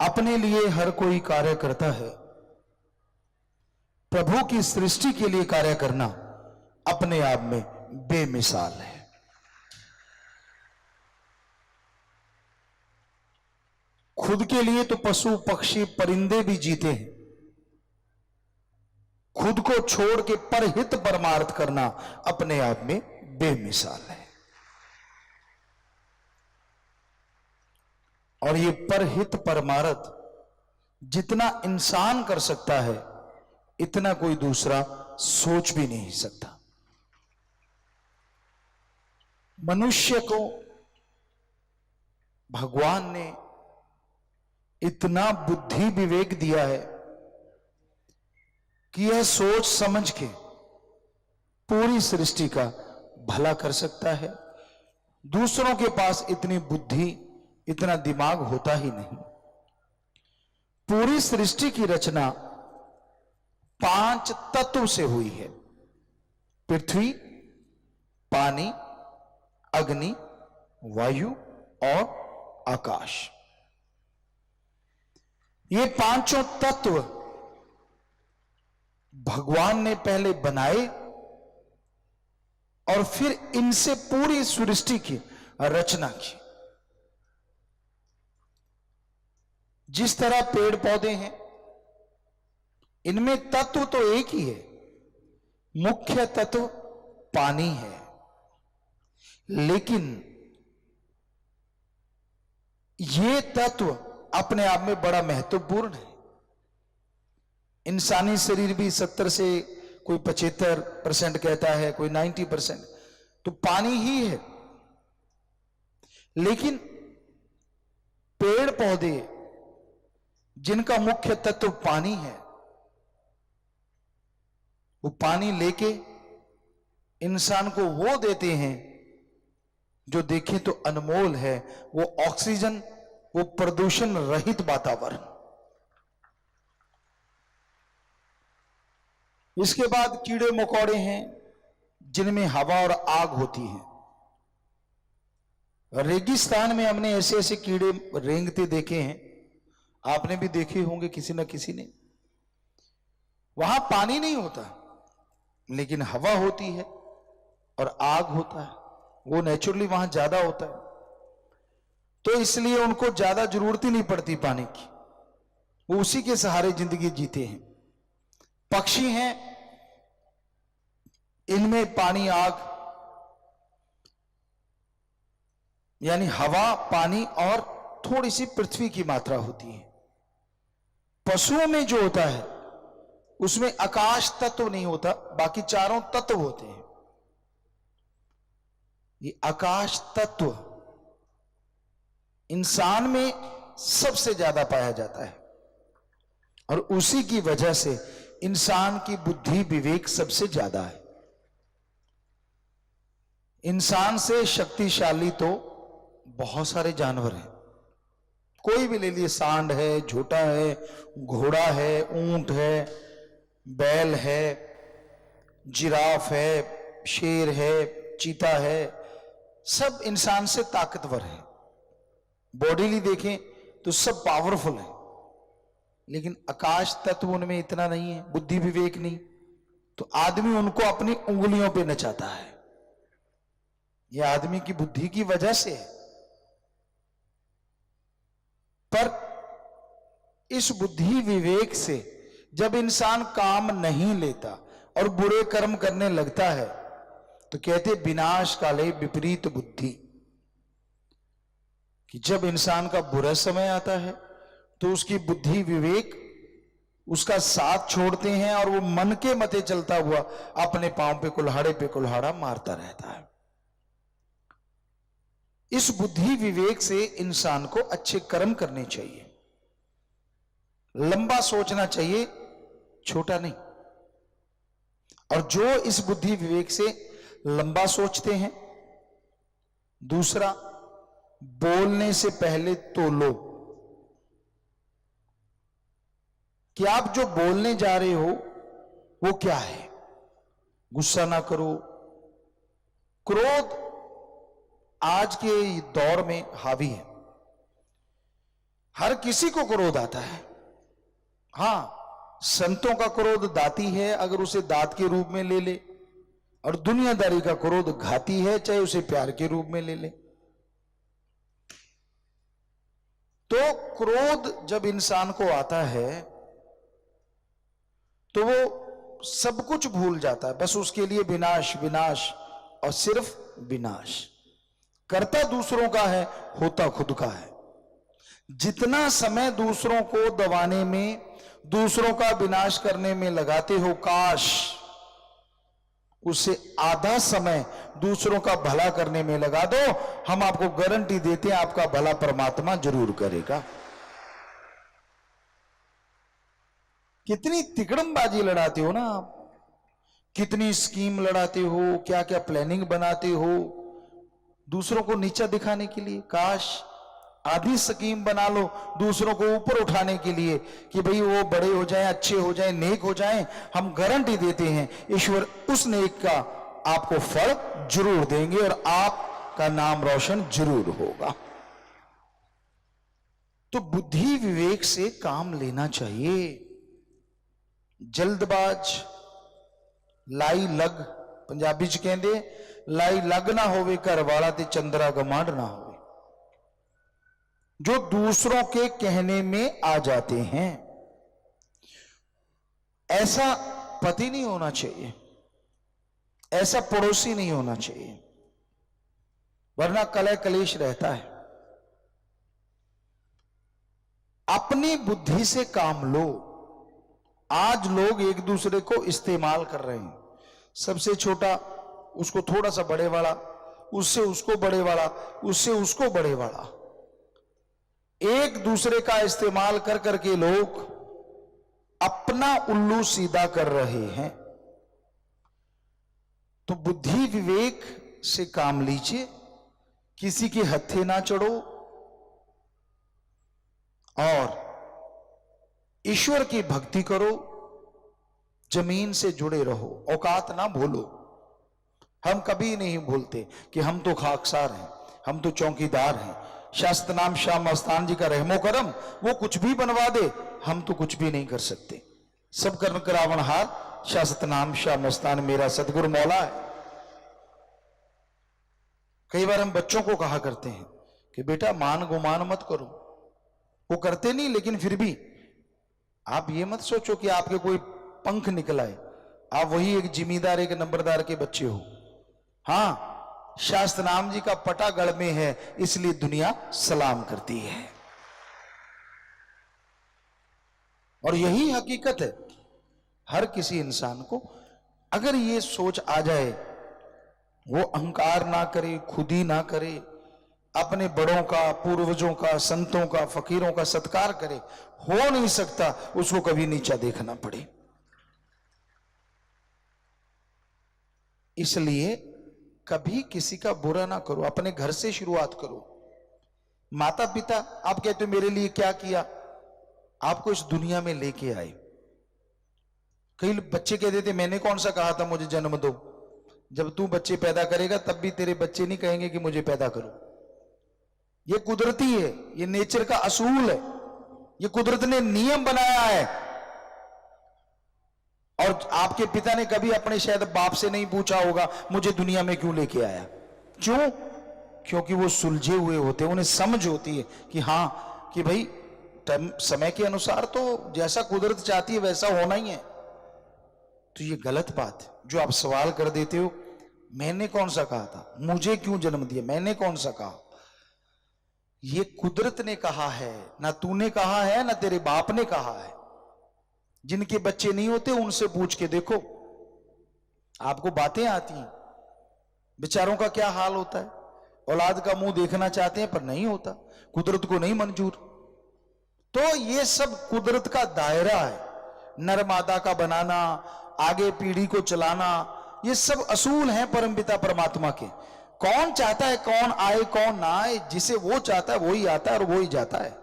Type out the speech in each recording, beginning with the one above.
अपने लिए हर कोई कार्य करता है, प्रभु की सृष्टि के लिए कार्य करना अपने आप में बेमिसाल है। खुद के लिए तो पशु पक्षी परिंदे भी जीते हैं, खुद को छोड़ के परहित परमार्थ करना अपने आप में बेमिसाल है। और ये परहित परमार्थ जितना इंसान कर सकता है इतना कोई दूसरा सोच भी नहीं सकता। मनुष्य को भगवान ने इतना बुद्धि विवेक दिया है कि यह सोच समझ के पूरी सृष्टि का भला कर सकता है। दूसरों के पास इतनी बुद्धि इतना दिमाग होता ही नहीं। पूरी सृष्टि की रचना 5 तत्व से हुई है, पृथ्वी, पानी, अग्नि, वायु और आकाश। ये पांचों तत्व भगवान ने पहले बनाए और फिर इनसे पूरी सृष्टि की रचना की। जिस तरह पेड़ पौधे हैं, इनमें तत्व तो एक ही है, मुख्य तत्व पानी है, लेकिन ये तत्व अपने आप में बड़ा महत्वपूर्ण है। इंसानी शरीर भी 70 से कोई 75% कहता है, कोई 90%, तो पानी ही है। लेकिन पेड़ पौधे जिनका मुख्य तत्व पानी है, वो पानी लेके इंसान को वो देते हैं जो देखें तो अनमोल है, वो ऑक्सीजन, वो प्रदूषण रहित वातावरण। इसके बाद कीड़े मकोड़े हैं जिनमें हवा और आग होती है। रेगिस्तान में हमने ऐसे ऐसे कीड़े रेंगते देखे हैं, आपने भी देखे होंगे किसी न किसी ने। वहां पानी नहीं होता, लेकिन हवा होती है और आग होता है, वो नेचुरली वहां ज्यादा होता है, तो इसलिए उनको ज्यादा जरूरत ही नहीं पड़ती पानी की, वो उसी के सहारे जिंदगी जीते हैं। पक्षी हैं, इनमें पानी आग यानी हवा, पानी और थोड़ी सी पृथ्वी की मात्रा होती है। पशुओं में जो होता है उसमें आकाश तत्व नहीं होता, बाकी चारों तत्व होते हैं। ये आकाश तत्व इंसान में सबसे ज्यादा पाया जाता है और उसी की वजह से इंसान की बुद्धि विवेक सबसे ज्यादा है। इंसान से शक्तिशाली तो बहुत सारे जानवर हैं, कोई भी ले लिए, सांड है, झोटा है, घोड़ा है, ऊंट है, बैल है, जिराफ है, शेर है, चीता है, सब इंसान से ताकतवर है। बॉडीली देखें तो सब पावरफुल है, लेकिन आकाश तत्व उनमें इतना नहीं है, बुद्धि विवेक नहीं, तो आदमी उनको अपनी उंगलियों पे नचाता है। यह आदमी की बुद्धि की वजह से है। पर इस बुद्धि विवेक से जब इंसान काम नहीं लेता और बुरे कर्म करने लगता है तो कहते विनाश काले विपरीत बुद्धि, कि जब इंसान का बुरा समय आता है तो उसकी बुद्धि विवेक उसका साथ छोड़ते हैं और वो मन के मते चलता हुआ अपने पांव पे कुल्हाड़ा मारता रहता है। इस बुद्धि विवेक से इंसान को अच्छे कर्म करने चाहिए, लंबा सोचना चाहिए, छोटा नहीं। और जो इस बुद्धि विवेक से लंबा सोचते हैं, दूसरा, बोलने से पहले तोलो कि आप जो बोलने जा रहे हो वो क्या है। गुस्सा ना करो। क्रोध आज के दौर में हावी है। हर किसी को क्रोध आता है। हां, संतों का क्रोध दाती है, अगर उसे दात के रूप में ले ले, और दुनियादारी का क्रोध घाती है, चाहे उसे प्यार के रूप में ले ले। तो क्रोध जब इंसान को आता है तो वो सब कुछ भूल जाता है, बस उसके लिए विनाश विनाश और सिर्फ विनाश। करता दूसरों का है, होता खुद का है। जितना समय दूसरों को दबाने में, दूसरों का विनाश करने में लगाते हो, काश उससे आधा समय दूसरों का भला करने में लगा दो। हम आपको गारंटी देते हैं आपका भला परमात्मा जरूर करेगा। कितनी तिकड़मबाजी लड़ाते हो ना आप, कितनी स्कीम लड़ाते हो, क्या क्या प्लानिंग बनाते हो दूसरों को नीचा दिखाने के लिए। काश आधी स्कीम बना लो दूसरों को ऊपर उठाने के लिए कि भाई वो बड़े हो जाएं, अच्छे हो जाएं, नेक हो जाएं। हम गारंटी देते हैं ईश्वर उस नेक का आपको फल जरूर देंगे और आपका नाम रोशन जरूर होगा। तो बुद्धि विवेक से काम लेना चाहिए। जल्दबाज लाई लग, पंजाबी च कहंदे लाई लग ना होवे घर वाला ते चंद्रा गमांड ना होवे। जो दूसरों के कहने में आ जाते हैं, ऐसा पति नहीं होना चाहिए, ऐसा पड़ोसी नहीं होना चाहिए, वरना कलह कलेश रहता है। अपनी बुद्धि से काम लो। आज लोग एक दूसरे को इस्तेमाल कर रहे हैं। सबसे छोटा उसको थोड़ा सा बड़े वाला, उससे उसको बड़े वाला, उससे उसको बड़े वाला, एक दूसरे का इस्तेमाल कर करके लोग अपना उल्लू सीधा कर रहे हैं। तो बुद्धि विवेक से काम लीजिए, किसी के हत्थे ना चढ़ो और ईश्वर की भक्ति करो, जमीन से जुड़े रहो, औकात ना भूलो। हम कभी नहीं भूलते कि हम तो खाकसार हैं, हम तो चौकीदार हैं। शास्त्र नाम शाह मस्तान जी का रहमो करम, वो कुछ भी बनवा दे, हम तो कुछ भी नहीं कर सकते। सब कर्म करावण हार, शास्त्र नाम शाह मस्तान मेरा सतगुरु मौला है। कई बार हम बच्चों को कहा करते हैं कि बेटा मान गुमान मत करो, वो करते नहीं, लेकिन फिर भी आप ये मत सोचो कि आपके कोई पंख निकल आए, आप वही एक जिम्मेदार एक नंबरदार के बच्चे हो। हां, शास्त्र नाम जी का पटा गढ़ में है, इसलिए दुनिया सलाम करती है। और यही हकीकत है। हर किसी इंसान को अगर ये सोच आ जाए, वो अहंकार ना करे, खुदी ना करे, अपने बड़ों का, पूर्वजों का, संतों का, फकीरों का सत्कार करे, हो नहीं सकता उसको कभी नीचा देखना पड़े। इसलिए कभी किसी का बुरा ना करो, अपने घर से शुरुआत करो। माता पिता, आप कहते हो मेरे लिए क्या किया, आपको इस दुनिया में लेके आए। कई बच्चे कह देते मैंने कौन सा कहा था मुझे जन्म दो। जब तू बच्चे पैदा करेगा तब भी तेरे बच्चे नहीं कहेंगे कि मुझे पैदा करो। ये कुदरती है, ये नेचर का असूल है, ये कुदरत ने नियम बनाया है। और आपके पिता ने कभी अपने शायद बाप से नहीं पूछा होगा मुझे दुनिया में क्यों लेके आया। क्यों? क्योंकि वो सुलझे हुए होते, उन्हें समझ होती है कि हां कि भाई समय के अनुसार तो जैसा कुदरत चाहती है वैसा होना ही है। तो ये गलत बात है जो आप सवाल कर देते हो, मैंने कौन सा कहा था, मुझे क्यों जन्म दिया, मैंने कौन सा कहा। ये कुदरत ने कहा है, ना तूने कहा है ना तेरे बाप ने कहा है। जिनके बच्चे नहीं होते उनसे पूछ के देखो, आपको बातें आती हैं, बेचारों का क्या हाल होता है। औलाद का मुंह देखना चाहते हैं पर नहीं होता, कुदरत को नहीं मंजूर। तो ये सब कुदरत का दायरा है, नर मादा का बनाना, आगे पीढ़ी को चलाना, ये सब असूल हैं परमपिता परमात्मा के। कौन चाहता है कौन आए कौन ना आए, जिसे वो चाहता है वो ही आता है और वो ही जाता है।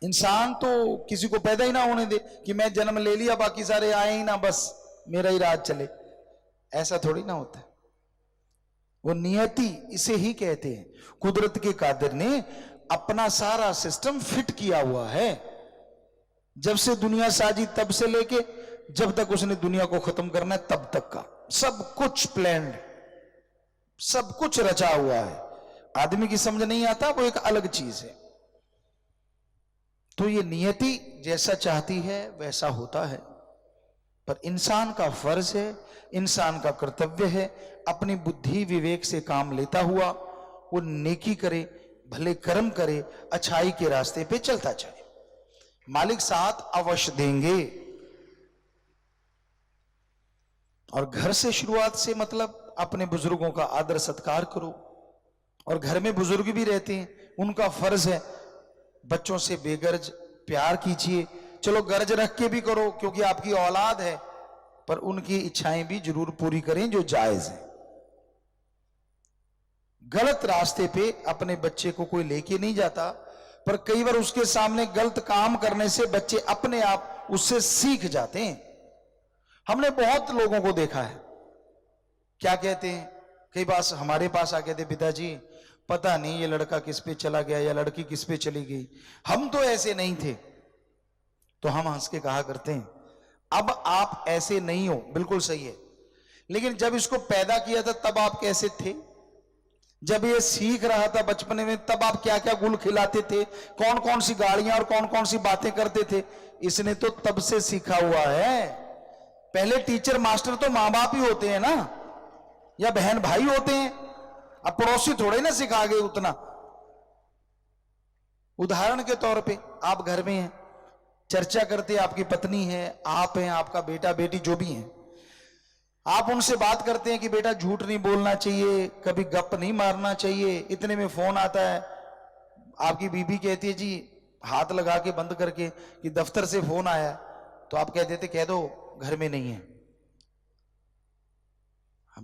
इंसान तो किसी को पैदा ही ना होने दे कि मैं जन्म ले लिया बाकी सारे आए ही ना, बस मेरा ही राज चले। ऐसा थोड़ी ना होता है। वो नियति इसे ही कहते हैं। कुदरत के कादिर ने अपना सारा सिस्टम फिट किया हुआ है। जब से दुनिया साजी तब से लेके जब तक उसने दुनिया को खत्म करना है तब तक का सब कुछ प्लान्ड, सब कुछ रचा हुआ है। आदमी की समझ नहीं आता, वो एक अलग चीज है। तो ये नियति जैसा चाहती है वैसा होता है, पर इंसान का फर्ज है, इंसान का कर्तव्य है, अपनी बुद्धि विवेक से काम लेता हुआ वो नेकी करे, भले कर्म करे, अच्छाई के रास्ते पे चलता जाए। मालिक साथ अवश्य देंगे। और घर से शुरुआत से मतलब अपने बुजुर्गों का आदर सत्कार करो। और घर में बुजुर्ग भी रहते हैं, उनका फर्ज है बच्चों से बेगर्ज प्यार कीजिए। चलो गर्ज रख के भी करो क्योंकि आपकी औलाद है, पर उनकी इच्छाएं भी जरूर पूरी करें जो जायज है। गलत रास्ते पे अपने बच्चे को कोई लेके नहीं जाता, पर कई बार उसके सामने गलत काम करने से बच्चे अपने आप उससे सीख जाते हैं। हमने बहुत लोगों को देखा है, क्या कहते हैं, कई बार हमारे पास आ कहते पिताजी पता नहीं ये लड़का किस पे चला गया या लड़की किस पे चली गई, हम तो ऐसे नहीं थे। तो हम हंस के कहा करते हैं अब आप ऐसे नहीं हो, बिल्कुल सही है, लेकिन जब इसको पैदा किया था तब आप कैसे थे? जब ये सीख रहा था बचपन में तब आप क्या क्या गुल खिलाते थे, कौन कौन सी गाड़ियां और कौन कौन सी बातें करते थे? इसने तो तब से सीखा हुआ है। पहले टीचर मास्टर तो मां बाप ही होते हैं ना, या बहन भाई होते हैं, अब पड़ोसी थोड़े ना सिखा गए उतना। उदाहरण के तौर पे आप घर में हैं, चर्चा करते, आपकी पत्नी है, आप हैं, आपका बेटा बेटी जो भी हैं, आप उनसे बात करते हैं कि बेटा झूठ नहीं बोलना चाहिए, कभी गप नहीं मारना चाहिए। इतने में फोन आता है, आपकी बीबी कहती है जी हाथ लगा के बंद करके कि दफ्तर से फोन आया, तो आप कह देते कह दो घर में नहीं है।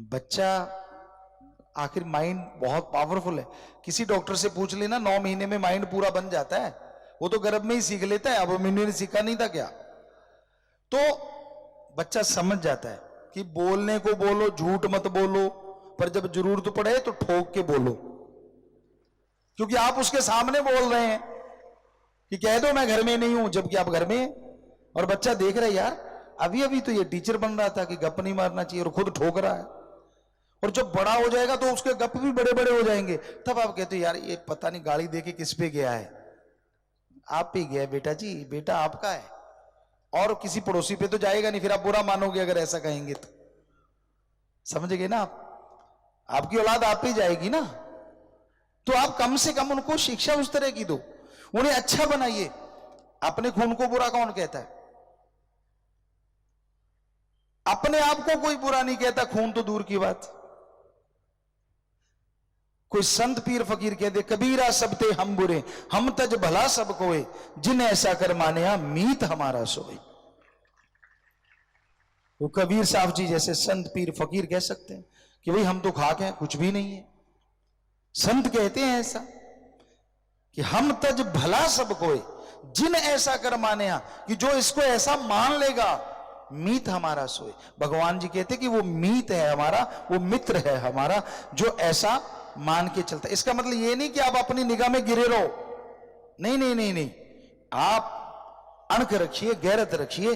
बच्चा आखिर माइंड बहुत पावरफुल है, किसी डॉक्टर से पूछ लेना 9 महीने में माइंड पूरा बन जाता है, वो तो गर्भ में ही सीख लेता है। अब मैंने ने सीखा नहीं था क्या? तो बच्चा समझ जाता है कि बोलने को बोलो, झूठ मत बोलो, पर जब जरूरत पड़े तो ठोक के बोलो, क्योंकि आप उसके सामने बोल रहे हैं कि कह दो मैं घर में नहीं हूं, जबकि आप घर में हैं। और बच्चा देख रहा है यार अभी अभी तो ये टीचर बन रहा था कि गप नहीं मारना चाहिए, और खुद ठोक रहा है। और जब बड़ा हो जाएगा तो उसके गप भी बड़े बड़े हो जाएंगे, तब आप कहते हो यार ये पता नहीं गाली देके किस पे गया है। आप पे गया बेटा जी, बेटा आपका है, और किसी पड़ोसी पे तो जाएगा नहीं, फिर आप बुरा मानोगे अगर ऐसा कहेंगे तो। समझ गए ना आप? आपकी औलाद आप पे जाएगी ना, तो आप कम से कम उनको शिक्षा उस तरह की दो, उन्हें अच्छा बनाइए। अपने खून को बुरा कौन कहता है? अपने आप को कोई बुरा नहीं कहता, खून तो दूर की बात। कोई संत पीर फकीर कह दे कबीरा सब ते हम बुरे, हम तज भला सब कोए, जिन ऐसा कर माने मीत हमारा सोए। वो कबीर साहब जी जैसे संत पीर फकीर कह सकते हैं कि भाई हम तो खाक हैं, कुछ भी नहीं है। संत कहते हैं ऐसा कि हम तज भला सब कोए, जिन ऐसा कर माने कि जो इसको ऐसा मान लेगा मीत हमारा सोए। भगवान जी कहते कि वो मीत है हमारा, वो मित्र है हमारा, जो ऐसा मान के चलता है। इसका मतलब ये नहीं कि आप अपनी निगाह में गिरे रहो, नहीं नहीं नहीं नहीं, आप अणख रखिए, गैरत रखिए,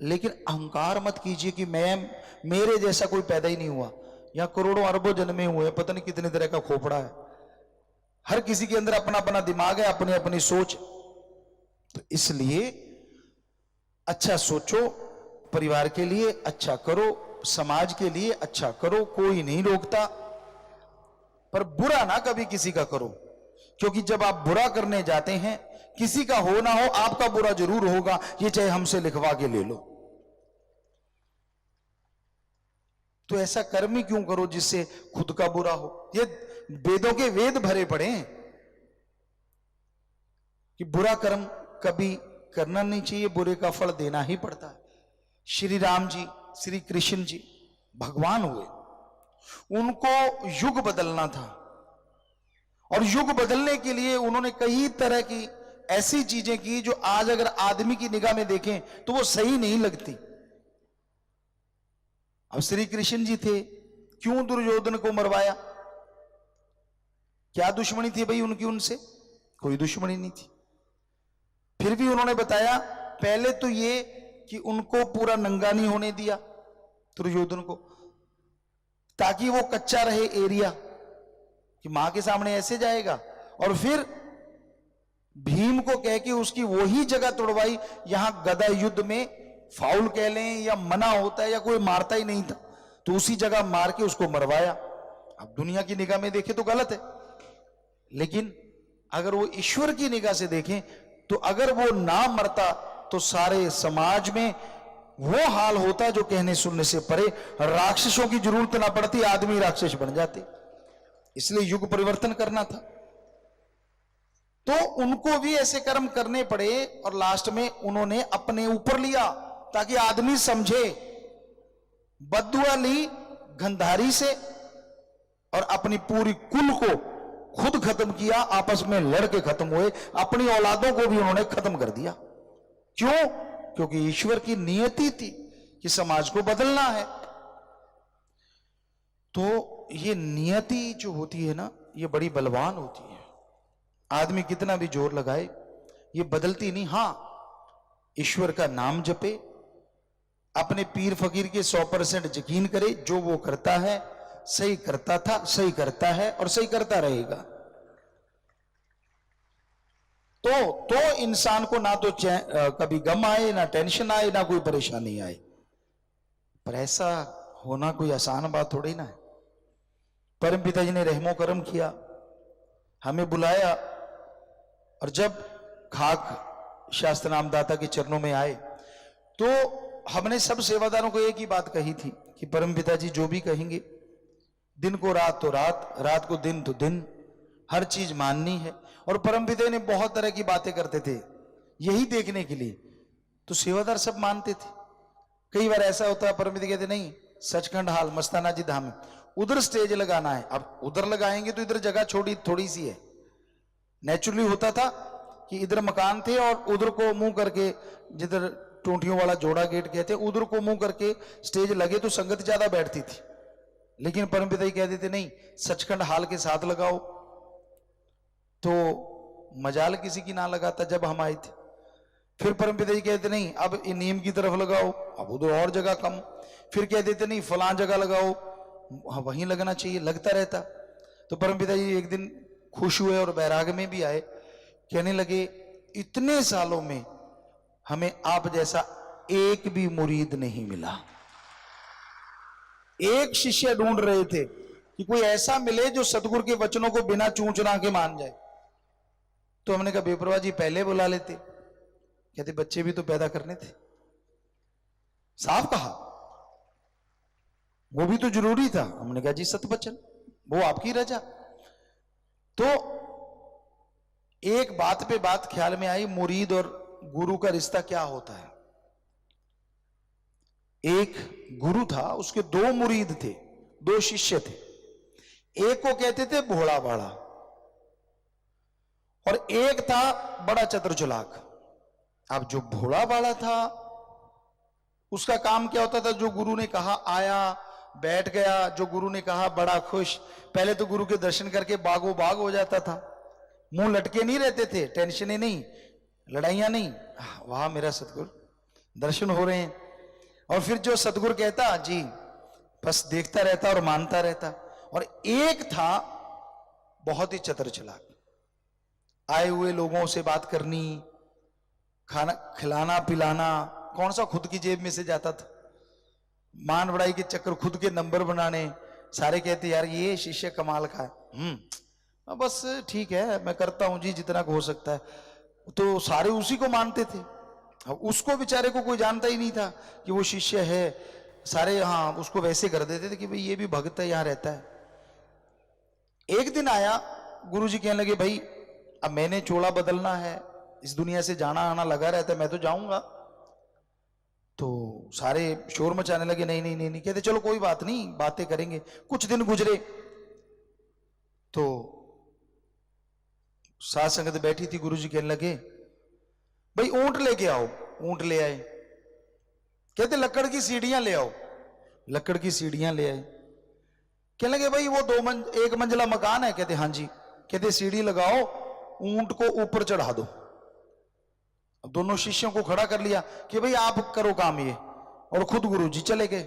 लेकिन अहंकार मत कीजिए कि मैं मेरे जैसा कोई पैदा ही नहीं हुआ। यहां करोड़ों अरबों जन्मे हुए, पता नहीं कितने तरह का खोपड़ा है, हर किसी के अंदर अपना अपना दिमाग है, अपनी अपनी सोच। तो इसलिए अच्छा सोचो, परिवार के लिए अच्छा करो, समाज के लिए अच्छा करो, कोई नहीं रोकता, पर बुरा ना कभी किसी का करो, क्योंकि जब आप बुरा करने जाते हैं, किसी का हो ना हो आपका बुरा जरूर होगा, ये चाहे हमसे लिखवा के ले लो। तो ऐसा कर्म ही क्यों करो जिससे खुद का बुरा हो? ये वेदों के वेद भरे पड़े हैं कि बुरा कर्म कभी करना नहीं चाहिए, बुरे का फल देना ही पड़ता है। श्री राम जी, श्री कृष्ण जी भगवान हुए, उनको युग बदलना था, और युग बदलने के लिए उन्होंने कई तरह की ऐसी चीजें की जो आज अगर आदमी की निगाह में देखें तो वो सही नहीं लगती। अब श्री कृष्ण जी थे, क्यों दुर्योधन को मरवाया? क्या दुश्मनी थी भाई उनकी उनसे? कोई दुश्मनी नहीं थी। फिर भी उन्होंने बताया पहले तो ये कि उनको पूरा नंगा नहीं होने दिया दुर्योधन को, ताकि वो कच्चा रहे एरिया कि मां के सामने ऐसे जाएगा, और फिर भीम को कह के उसकी वही जगह तोड़वाई यहां गदा युद्ध में फाउल कह लें या मना होता है या कोई मारता ही नहीं था, तो उसी जगह मार के उसको मरवाया। अब दुनिया की निगाह में देखें तो गलत है, लेकिन अगर वो ईश्वर की निगाह से देखें तो अगर वो ना मरता तो सारे समाज में वो हाल होता जो कहने सुनने से परे, राक्षसों की जरूरत ना पड़ती, आदमी राक्षस बन जाते। इसलिए युग परिवर्तन करना था, तो उनको भी ऐसे कर्म करने पड़े और लास्ट में उन्होंने अपने ऊपर लिया ताकि आदमी समझे। बद्दुआ ली गंधारी से और अपनी पूरी कुल को खुद खत्म किया, आपस में लड़के खत्म हुए, अपनी औलादों को भी उन्होंने खत्म कर दिया। क्यों? क्योंकि ईश्वर की नियति थी कि समाज को बदलना है। तो ये नियति जो होती है ना, ये बड़ी बलवान होती है। आदमी कितना भी जोर लगाए ये बदलती नहीं। हां, ईश्वर का नाम जपे, अपने पीर फकीर के 100% यकीन करे, जो वो करता है सही करता था, सही करता है और सही करता रहेगा। तो इंसान को ना तो कभी गम आए, ना टेंशन आए, ना कोई परेशानी आए। पर ऐसा होना कोई आसान बात थोड़ी ना है। परम पिताजी ने रहमो करम किया, हमें बुलाया, और जब खाक शास्त्र नामदाता के चरणों में आए तो हमने सब सेवादारों को एक ही बात कही थी कि परम पिताजी जो भी कहेंगे, दिन को रात तो रात, रात को दिन तो दिन, हर चीज माननी है। और परम पिता ने बहुत तरह की बातें करते थे यही देखने के लिए, तो सेवादार सब मानते थे। कई बार ऐसा होता है परम पिता कहते नहीं सचखंड हाल मस्ताना जी धाम में उधर स्टेज लगाना है, अब उधर लगाएंगे तो इधर जगह छोटी थोड़ी सी है। नेचुरली होता था कि इधर मकान थे और उधर को मुंह करके, जिधर टूंटियों वाला जोड़ा गेट कहते, उधर को मुंह करके स्टेज लगे तो संगत ज्यादा बैठती थी। लेकिन परम पिता कह देते नहीं सचखंड हाल के साथ लगाओ, तो मजाल किसी की ना लगाता जब हम आए थे। फिर परम पिता जी कहते नहीं अब नीम की तरफ लगाओ, अब उधर और जगह कम। फिर कह देते नहीं फलां जगह लगाओ, वहीं लगना चाहिए, लगता रहता। तो परम पिता जी एक दिन खुश हुए और बैराग में भी आए, कहने लगे इतने सालों में हमें आप जैसा एक भी मुरीद नहीं मिला। एक शिष्य ढूंढ रहे थे कि कोई ऐसा मिले जो सतगुरु के वचनों को बिना चूंचना के मान जाए। तो हमने कहा बेप्रभा जी पहले बुला लेते। कहते बच्चे भी तो पैदा करने थे। साफ कहा, वो भी तो जरूरी था। हमने कहा जी सतवचन, वो आपकी रजा। तो एक बात पे बात ख्याल में आई, मुरीद और गुरु का रिश्ता क्या होता है। एक गुरु था, उसके 2 मुरीद थे, 2 शिष्य थे। एक को कहते थे भोला बाड़ा और एक था बड़ा चतुर चालाक। अब जो भोला बाड़ा था उसका काम क्या होता था, जो गुरु ने कहा आया बैठ गया, जो गुरु ने कहा बड़ा खुश। पहले तो गुरु के दर्शन करके बागो बाग हो जाता था, मुंह लटके नहीं रहते थे, टेंशन नहीं, लड़ाइयां नहीं, वाह मेरा सतगुरु दर्शन हो रहे हैं। और फिर जो सतगुरु कहता जी बस देखता रहता और मानता रहता। और एक था बहुत ही चतुर चालाक, आए हुए लोगों से बात करनी, खाना खिलाना पिलाना, कौन सा खुद की जेब में से जाता था, मान बढ़ाई के चक्कर, खुद के नंबर बनाने। सारे कहते यार ये शिष्य कमाल का है, बस ठीक है मैं करता हूं जी जितना हो सकता है। तो सारे उसी को मानते थे। अब उसको बेचारे को कोई जानता ही नहीं था कि वो शिष्य है। सारे हाँ उसको वैसे कर देते थे कि भाई ये भी भक्त है, यहां रहता है। एक दिन आया, गुरुजी कहने लगे भाई अब मैंने चोला बदलना है, इस दुनिया से जाना आना लगा रहता है, मैं तो जाऊंगा। तो सारे शोर मचाने लगे नहीं नहीं नहीं नहीं। कहते चलो कोई बात नहीं, बातें करेंगे। कुछ दिन गुजरे तो साथ संगत बैठी थी, गुरुजी कहने लगे भाई ऊंट लेके आओ। ऊंट ले आए। कहते लकड़ की सीढ़ियां ले आओ। लकड़ की सीढ़ियां ले आए। कहने लगे भाई वो 1 मंजिला मकान है। कहते हाँ जी। कहते सीढ़ी लगाओ, ऊंट को ऊपर चढ़ा दो। दोनों शिष्यों को खड़ा कर लिया कि भाई आप करो काम ये, और खुद गुरुजी चले गए।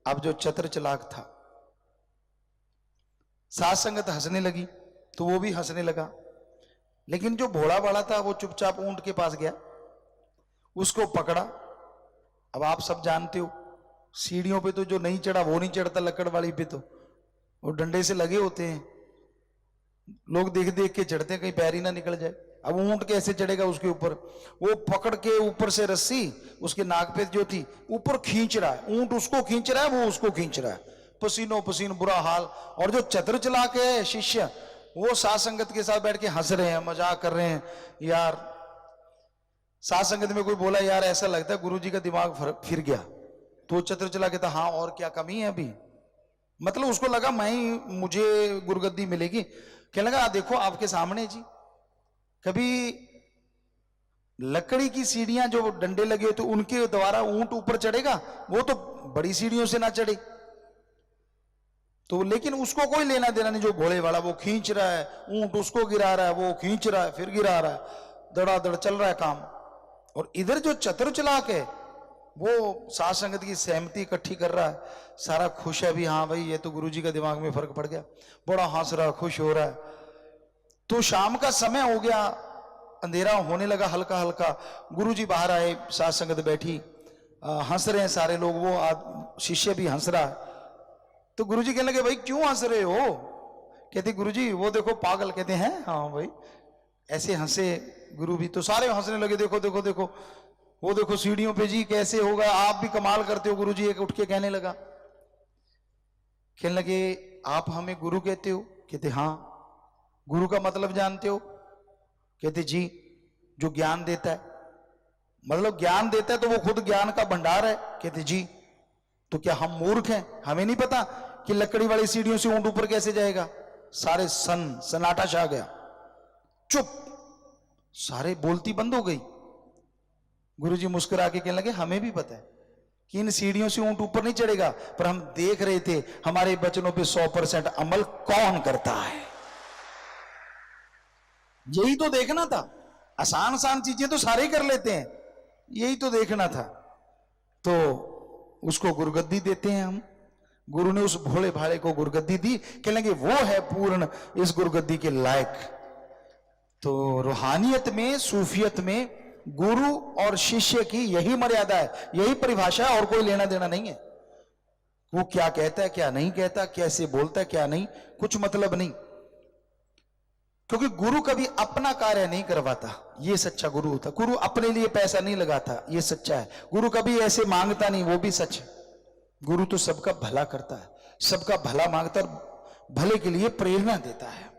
अब जो चतुर चालाक था, साथ संगत हंसने लगी तो वो भी हंसने लगा, लेकिन जो भोला भाला था वो चुपचाप ऊंट के पास गया, उसको पकड़ा। अब आप सब जानते हो सीढ़ियों पे तो जो नहीं चढ़ा वो नहीं चढ़ता, लकड़ वाली पे तो वो डंडे से लगे होते हैं, लोग देख देख के चढ़ते हैं कहीं पैर ही ना निकल जाए। अब ऊंट कैसे चढ़ेगा उसके ऊपर? वो पकड़ के ऊपर से रस्सी उसके नाक पे जो थी ऊपर खींच रहा है, ऊंट उसको खींच रहा है, वो उसको खींच रहा है, पसीनो पसीन बुरा हाल। और जो चतुर चालाक है शिष्य, वो साथ संगत के साथ बैठ के हंस रहे हैं, मजाक कर रहे हैं। यार साथ संगत में कोई बोला यार ऐसा लगता है गुरुजी का दिमाग फिर गया, तो चतुर चालाक कहता हाँ और क्या कमी है अभी, मतलब उसको लगा मुझे गुरुगद्दी मिलेगी। कहने लगा देखो आपके सामने जी, कभी लकड़ी की सीढ़ियां जो डंडे लगे तो उनके द्वारा ऊंट ऊपर चढ़ेगा? वो तो बड़ी सीढ़ियों से ना चढ़े। तो लेकिन उसको कोई लेना देना नहीं, जो भोले वाला वो खींच रहा है, ऊंट उसको गिरा रहा है, वो खींच रहा है फिर गिरा रहा है, दड़ादड़ चल रहा है काम। और इधर जो चतुर चालाक है वो साथ संगत की सहमति इकट्ठी कर रहा है, सारा खुश है भी, हाँ भाई ये तो गुरुजी का दिमाग में फर्क पड़ गया, बड़ा हंस रहा खुश हो रहा है। तो शाम का समय हो गया, अंधेरा होने लगा हल्का हल्का। गुरुजी बाहर आए, साथ संगत बैठी, हंस रहे हैं सारे लोग, वो शिष्य भी हंस रहा है। तो गुरुजी कहने लगे भाई क्यों हंस रहे हो? कहते गुरुजी वो देखो पागल। कहते हैं हाँ भाई, ऐसे हंसे गुरु भी, तो सारे हंसने लगे, देखो देखो देखो वो देखो सीढ़ियों पे जी कैसे होगा, आप भी कमाल करते हो गुरुजी। एक उठ के कहने लगा, कहने लगे आप हमें गुरु कहते हो? कहते हाँ। गुरु का मतलब जानते हो? कहते जी, जो ज्ञान देता है। मतलब ज्ञान देता है तो वो खुद ज्ञान का भंडार है? कहते जी। तो क्या हम मूर्ख हैं, हमें नहीं पता कि लकड़ी वाली सीढ़ियों से ऊंट ऊपर कैसे जाएगा? सारे सन्नाटा छा गया, चुप, सारे बोलती बंद हो गई। गुरुजी मुस्कुरा के कहने लगे हमें भी पता है कि इन सीढ़ियों से ऊंट ऊपर नहीं चढ़ेगा, पर हम देख रहे थे हमारे वचनों पे 100% अमल कौन करता है, यही तो देखना था। आसान आसान चीजें तो सारे ही कर लेते हैं, यही तो देखना था। तो उसको गुरुगद्दी देते हैं हम। गुरु ने उस भोले भाले को गुरुगद्दी दी, कहने लगे वो है पूर्ण इस गुरुगद्दी के लायक। तो रूहानियत में, सूफियत में गुरु और शिष्य की यही मर्यादा है, यही परिभाषा है, और कोई लेना देना नहीं है। वो क्या कहता है क्या नहीं कहता, कैसे बोलता है क्या नहीं, कुछ मतलब नहीं। क्योंकि गुरु कभी अपना कार्य नहीं करवाता, ये सच्चा गुरु होता। गुरु अपने लिए पैसा नहीं लगाता, ये सच्चा है। गुरु कभी ऐसे मांगता नहीं, वो भी सच है। गुरु तो सबका भला करता है, सबका भला मांगता और भले के लिए प्रेरणा देता है।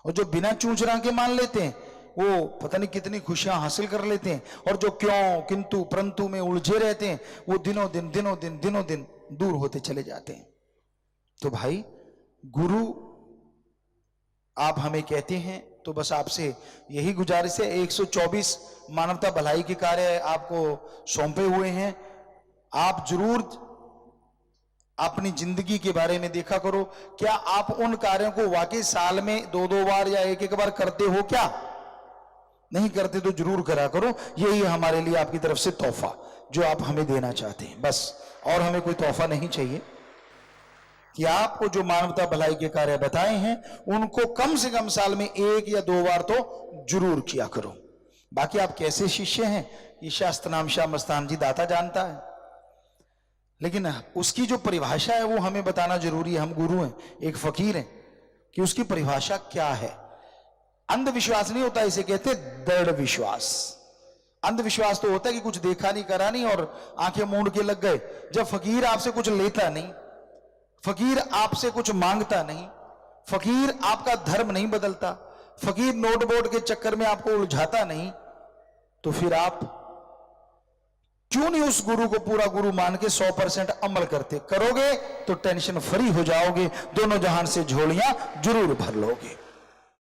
और जो बिना चूंच के मान लेते हैं वो पता नहीं कितनी खुशियां हासिल कर लेते हैं, और जो क्यों किंतु परंतु में उलझे रहते हैं वो दिनों दिन दूर होते चले जाते हैं। तो भाई गुरु आप हमें कहते हैं, तो बस आपसे यही गुजारिश है। 124 मानवता भलाई के कार्य आपको सौंपे हुए हैं, आप जरूर अपनी जिंदगी के बारे में देखा करो। क्या आप उन कार्यों को वाकई साल में 2-2 बार या 1-1 बार करते हो? क्या नहीं करते तो जरूर करा करो। यही हमारे लिए आपकी तरफ से तोहफा जो आप हमें देना चाहते हैं, बस। और हमें कोई तोहफा नहीं चाहिए कि आपको जो मानवता भलाई के कार्य बताए हैं उनको कम से कम साल में 1 या 2 बार तो जरूर किया करो। बाकी आप कैसे शिष्य हैं ये शास्त्र नाम शाह मस्तान जी दाता जानता है, लेकिन उसकी जो परिभाषा है वो हमें बताना जरूरी है। हम गुरु हैं, एक फकीर हैं, कि उसकी परिभाषा क्या है। अंधविश्वास नहीं होता, इसे कहते दृढ़ विश्वास। अंधविश्वास तो होता है कि कुछ देखा नहीं, करा नहीं और आंखें मूंद के लग गए। जब फकीर आपसे कुछ लेता नहीं, फकीर आपसे कुछ मांगता नहीं, फकीर आपका धर्म नहीं बदलता, फकीर नोट बोर्ड के चक्कर में आपको उलझाता नहीं, तो फिर आप क्यों नहीं उस गुरु को पूरा गुरु मान के 100% अमल करते? करोगे तो टेंशन फ्री हो जाओगे, दोनों जहान से झोलियां जरूर भर लोगे।